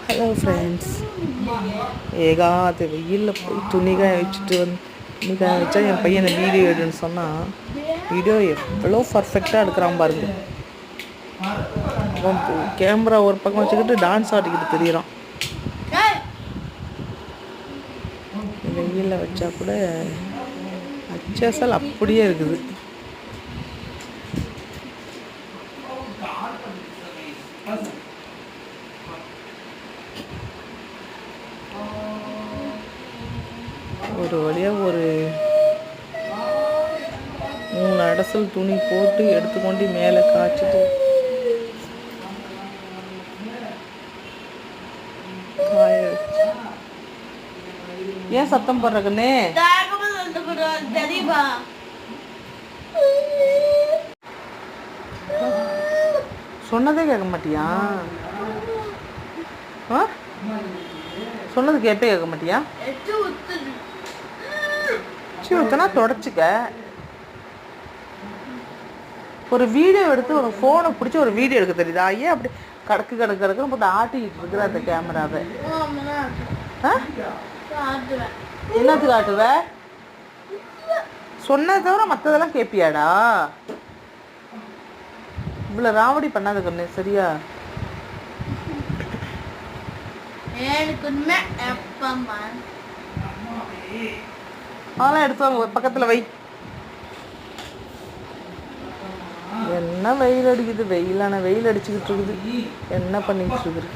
Hello friends, ஏகாத வெயிலில் போய் துணி காய வச்சுட்டு துணி காய வச்சா என் பையனை வீடியோ எடுன்னு சொன்னால் வீடியோ எவ்வளோ பர்ஃபெக்டாக எடுக்கிறான் பாருங்க. அவன் கேமரா ஒரு பக்கம் வச்சுக்கிட்டு டான்ஸ் ஆடிக்கிட்டு தெரியுறான். வெயிலில் வச்சா கூட அச்சசல் அப்படியே இருக்குது. ஒரு வழியாக ஒரு 3 அடசல் துணி போட்டு எடுத்துக்கொண்டு மேலே காய்ச்சிட்டு காய வச்சு. ஏன் சத்தம் போடுற கண்ணே? சொன்னதே கேட்க மாட்டியா? சொன்னது கேட்டே கேட்க மாட்டியா? ஊத்தனா தொடச்சிக்க. ஒரு வீடியோ எடுத்து ஒரு ஃபோனை பிடிச்சி ஒரு வீடியோ எடுக்க தெரியுதா? ஏன் அப்படி கடக்குன்னு பார்த்து ஆட்டிக்கிட்டு இருக்கிற அந்த கேமராவை? என்னத்துக்கு ஆட்டுவ? சொன்னதை தவிர மற்றதெல்லாம் கேட்பியாடா? இவ்வளோ ராவடி பண்ணாத கண்ணு, சரியா? அதெல்லாம் எடுத்து வாங்க, பக்கத்தில் வை. என்ன வெயில் அடிக்குது, வெயிலான வெயில் அடிச்சுக்கிட்டு இருக்குது. என்ன பண்ணிட்டு இருக்குது?